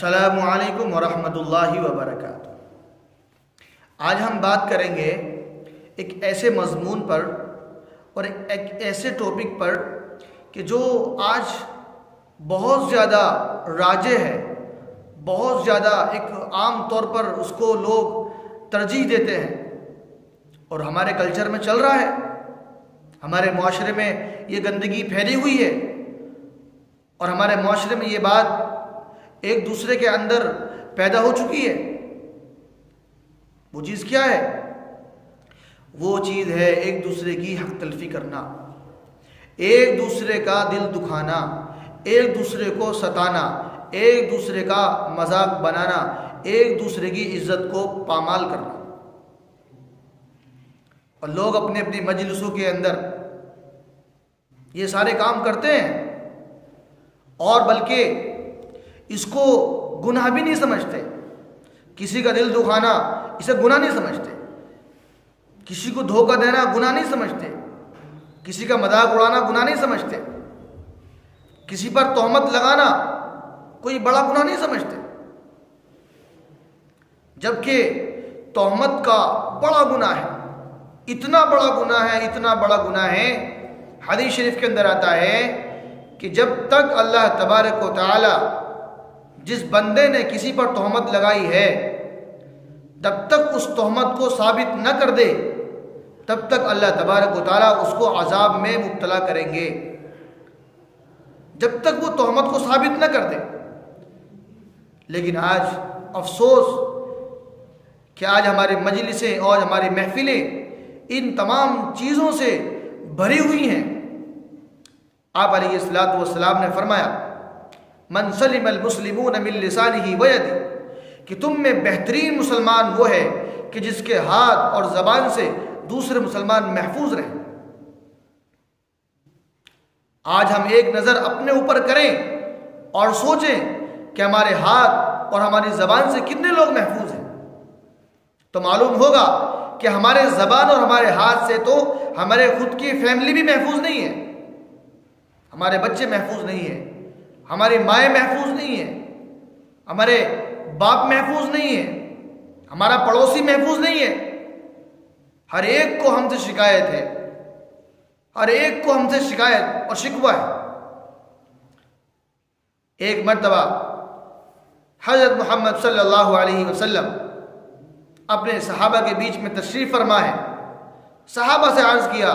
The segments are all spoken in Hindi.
अस्सलामु अलैकुम वरहमतुल्लाहि वबरकातुहू। आज हम बात करेंगे एक ऐसे मज़मून पर और एक ऐसे टॉपिक पर कि जो आज बहुत ज़्यादा राजे है, बहुत ज़्यादा एक आम तौर पर उसको लोग तरजीह देते हैं और हमारे कल्चर में चल रहा है। हमारे मुआशरे में ये गंदगी फैली हुई है और हमारे मुआशरे में ये बात एक दूसरे के अंदर पैदा हो चुकी है। वो चीज़ क्या है? वो चीज़ है एक दूसरे की हक तलफी करना, एक दूसरे का दिल दुखाना, एक दूसरे को सताना, एक दूसरे का मजाक बनाना, एक दूसरे की इज्जत को पामाल करना। और लोग अपने अपनी मजलिसों के अंदर ये सारे काम करते हैं और बल्कि इसको गुनाह भी नहीं समझते। किसी का दिल दुखाना इसे गुनाह नहीं समझते, किसी को धोखा देना गुनाह नहीं समझते, किसी का मजाक उड़ाना गुनाह नहीं समझते, किसी पर तोहमत लगाना कोई बड़ा गुनाह नहीं समझते। जबकि तोहमत का बड़ा गुनाह है, इतना बड़ा गुनाह है, इतना बड़ा गुनाह है। हदीस शरीफ के अंदर आता है कि जब तक अल्लाह तबारक व तआला जिस बंदे ने किसी पर तोहमत लगाई है तब तक उस तोहमत को साबित न कर दे तब तक अल्लाह तबारक व तआला उसको अजाब में मुब्तला करेंगे, जब तक वो तोहमत को साबित न कर दे। लेकिन आज अफसोस कि आज हमारी मजलिसें और हमारी महफिलें इन तमाम चीज़ों से भरी हुई हैं। आप अलैहिस्सलातु वस्सलाम ने फरमाया, मन सलिमल मुस्लिमून मिन लिसानिही व यदिही, कि तुम में बेहतरीन मुसलमान वो है कि जिसके हाथ और ज़बान से दूसरे मुसलमान महफूज रहें। आज हम एक नज़र अपने ऊपर करें और सोचें कि हमारे हाथ और हमारी ज़बान से कितने लोग महफूज हैं, तो मालूम होगा कि हमारे ज़बान और हमारे हाथ से तो हमारे खुद की फैमिली भी महफूज नहीं है, हमारे बच्चे महफूज नहीं है, हमारी माएँ महफूज नहीं है, हमारे बाप महफूज नहीं है, हमारा पड़ोसी महफूज नहीं है। हर एक को हमसे शिकायत है, हर एक को हमसे शिकायत और शिकवा है। एक मर्तबा हज़रत मोहम्मद सल्लल्लाहु अलैहि वसल्लम अपने सहाबा के बीच में तशरीफ़ फरमा है। सहाबा से अर्ज़ किया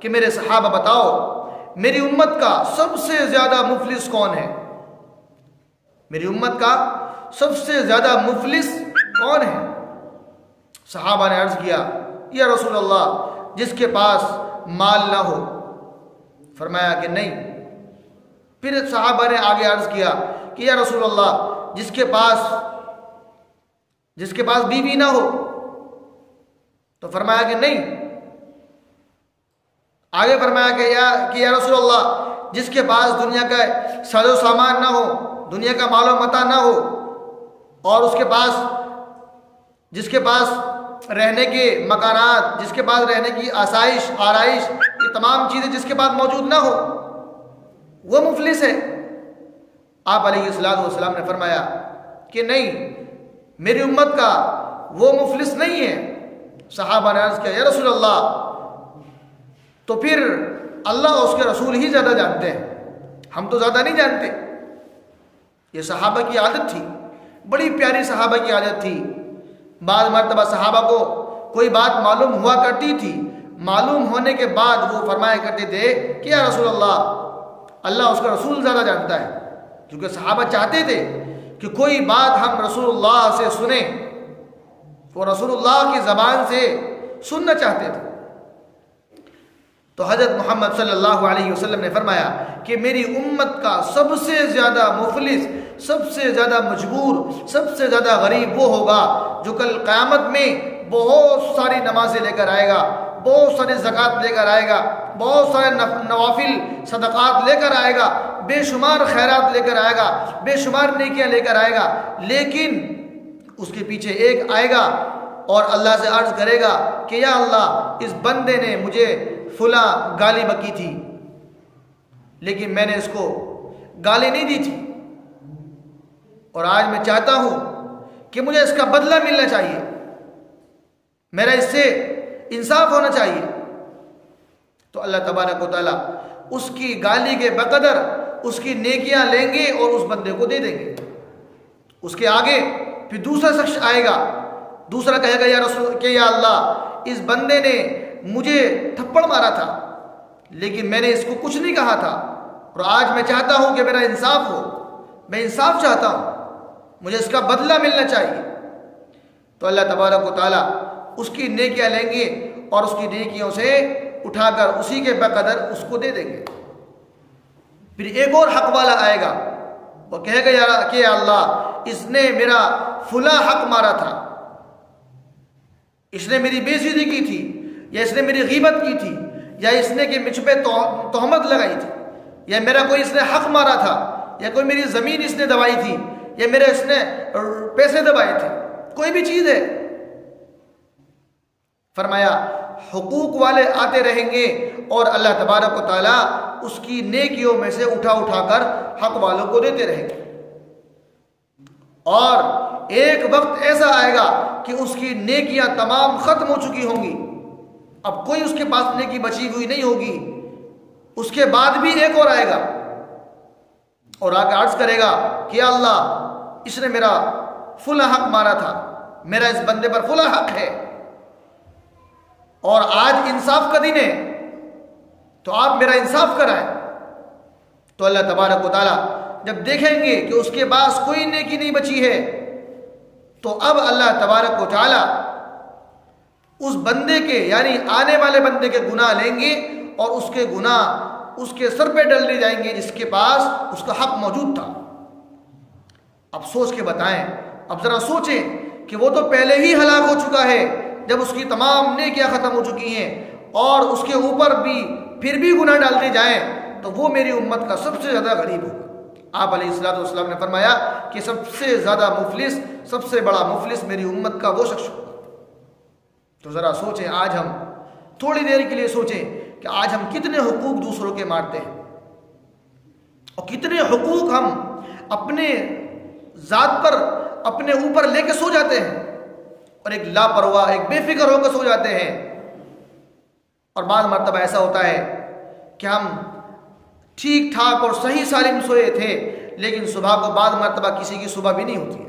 कि मेरे सहाबा बताओ, मेरी उम्मत का सबसे ज़्यादा मुफलिस कौन है? मेरी उम्मत का सबसे ज़्यादा मुफलिस कौन है? सहाबा ने अर्ज़ किया, या रसूल अल्लाह, जिसके पास माल ना हो। फरमाया कि नहीं। फिर सहाबा ने आगे अर्ज़ किया कि या रसूल अल्लाह, जिसके पास बीवी ना हो। तो फरमाया कि नहीं। आगे फरमाया कि या रसूल अल्लाह, जिसके पास दुनिया का साजो सामान ना हो, दुनिया का मालो मता ना हो, और जिसके पास रहने के मकानात, जिसके पास रहने की आसाइश आराइश, ये तमाम चीज़ें जिसके पास मौजूद ना हो, वो मुफलिस है। आप अलैहिस्सलातु वस्सलाम ने फरमाया कि नहीं, मेरी उम्मत का वो मुफलिस नहीं है। सहाबा ने अर्ज़ किया, या रसूल अल्लाह, तो फिर अल्लाह और उसके रसूल ही ज़्यादा जानते हैं, हम तो ज़्यादा नहीं जानते। ये सहाबा की आदत थी, बड़ी प्यारी सहाबा की आदत थी। बाद मर्तबा सहाबा को कोई बात मालूम हुआ करती थी, मालूम होने के बाद वो फरमाया करते थे कि या रसूल अल्लाह, अल्लाह उसका रसूल ज़्यादा जानता है। क्योंकि सहाबा चाहते थे कि कोई बात हम रसूलुल्लाह से सुने, वो रसूलुल्लाह की ज़बान से सुनना चाहते थे। तो हज़रत मोहम्मद सल्लल्लाहु अलैहि वसल्लम ने फरमाया कि मेरी उम्मत का सबसे ज़्यादा मुफलिस, सबसे ज़्यादा मजबूर, सबसे ज़्यादा गरीब वो होगा जो कल क़यामत में बहुत सारी नमाज़ें लेकर आएगा, बहुत सारी ज़कात लेकर आएगा, बहुत सारे नवाफिल सदक़ात लेकर आएगा, बेशुमार खैरात लेकर आएगा, बेशुमार नेकियां लेकर आएगा, लेकिन उसके पीछे एक आएगा और अल्लाह से अर्ज़ करेगा कि या अल्लाह, इस बंदे ने मुझे फुला गाली बकी थी, लेकिन मैंने इसको गाली नहीं दी थी। और आज मैं चाहता हूं कि मुझे इसका बदला मिलना चाहिए, मेरा इससे इंसाफ होना चाहिए। तो अल्लाह तबारक व तआला उसकी गाली के बकदर उसकी नेकियां लेंगे और उस बंदे को दे देंगे। उसके आगे फिर दूसरा शख्स आएगा, दूसरा कहेगा या रसूल के या अल्लाह, इस बंदे ने मुझे थप्पड़ मारा था लेकिन मैंने इसको कुछ नहीं कहा था और आज मैं चाहता हूं कि मेरा इंसाफ हो, मैं इंसाफ चाहता हूं, मुझे इसका बदला मिलना चाहिए। तो अल्लाह तबारक व तआला उसकी नेकियां लेंगे और उसकी नेकियों से उठाकर उसी के बकदर उसको दे देंगे। फिर एक और हक वाला आएगा, वो कहेगा या कि अल्लाह, इसने मेरा फुला हक मारा था, इसने मेरी बेइज्जती की थी, या इसने मेरी गीबत की थी, या इसने कि मुझ पे तोहमत लगाई थी, या मेरा कोई इसने हक मारा था, या कोई मेरी ज़मीन इसने दबाई थी, या मेरे इसने पैसे दबाए थे, कोई भी चीज़ है। फरमाया हुकूक वाले आते रहेंगे और अल्लाह तबारक व तआला उसकी नेकियों में से उठा उठाकर हक वालों को देते रहेंगे। और एक वक्त ऐसा आएगा कि उसकी नेकियां तमाम खत्म हो चुकी होंगी, अब कोई उसके पास नेकी बची हुई नहीं होगी। उसके बाद भी एक और आएगा और आके अर्ज करेगा कि अल्लाह, इसने मेरा फुला हक मारा था, मेरा इस बंदे पर फुला हक है और आज इंसाफ का दिन है, तो आप मेरा इंसाफ कराएं। तो अल्लाह तबारक व तआला जब देखेंगे कि उसके पास कोई नेकी नहीं बची है, तो अब अल्लाह तबारक व तआला उस बंदे के यानी आने वाले बंदे के गुनाह लेंगे और उसके गुनाह उसके सर पे डल ले जाएंगे जिसके पास उसका हक मौजूद था। अब सोच के बताएं, अब जरा सोचें कि वो तो पहले ही हलाक हो चुका है जब उसकी तमाम नेकियां खत्म हो चुकी हैं और उसके ऊपर भी फिर भी गुनाह डालते जाएं, तो वो मेरी उम्मत का सबसे ज़्यादा गरीब होगा। आप अलैहिस्सलातु वस्सलाम ने फरमाया कि सबसे ज़्यादा मुफलिस, सबसे बड़ा मुफलिस मेरी उम्मत का वो शख्स होगा। तो ज़रा सोचें, आज हम थोड़ी देर के लिए सोचें कि आज हम कितने हुकूक दूसरों के मारते हैं और कितने हुकूक हम अपने ज़ात पर अपने ऊपर लेके सो जाते हैं और एक लापरवाह, एक बेफिक्र होकर सो जाते हैं। और बाद मरतबा ऐसा होता है कि हम ठीक ठाक और सही सालिम सोए थे लेकिन सुबह को बाद मरतबा किसी की सुबह भी नहीं होती है।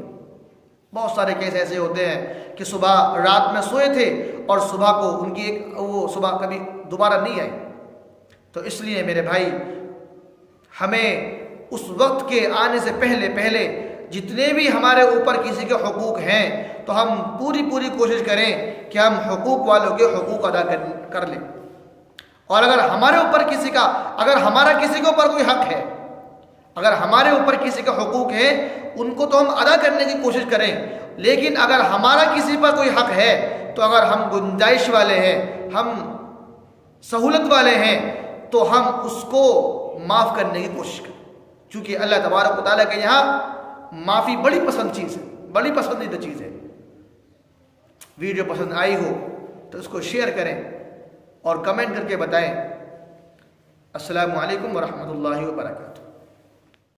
बहुत सारे केस ऐसे होते हैं कि सुबह रात में सोए थे और सुबह को उनकी वो सुबह कभी दोबारा नहीं आई। तो इसलिए मेरे भाई, हमें उस वक्त के आने से पहले पहले जितने भी हमारे ऊपर किसी के हुकूक हैं, तो हम पूरी कोशिश करें कि हम हुकूक वालों के हुकूक अदा कर लें। और अगर हमारे ऊपर किसी का, अगर हमारा किसी के ऊपर कोई हक है, अगर हमारे ऊपर किसी का हुकूक है, उनको तो हम अदा करने की कोशिश करें। लेकिन अगर हमारा किसी पर कोई हक है, तो अगर हम गुंजाइश वाले हैं, हम सहूलत वाले हैं, तो हम उसको माफ़ करने की कोशिश करें। क्योंकि अल्लाह तबारक व तआला के यहाँ माफ़ी बड़ी पसंद चीज़ है, बड़ी पसंदीदा चीज़ है। वीडियो पसंद आई हो तो उसको शेयर करें और कमेंट करके बताएं। अस्सलामु अलैकुम व रहमतुल्लाहि व बरकातुहू।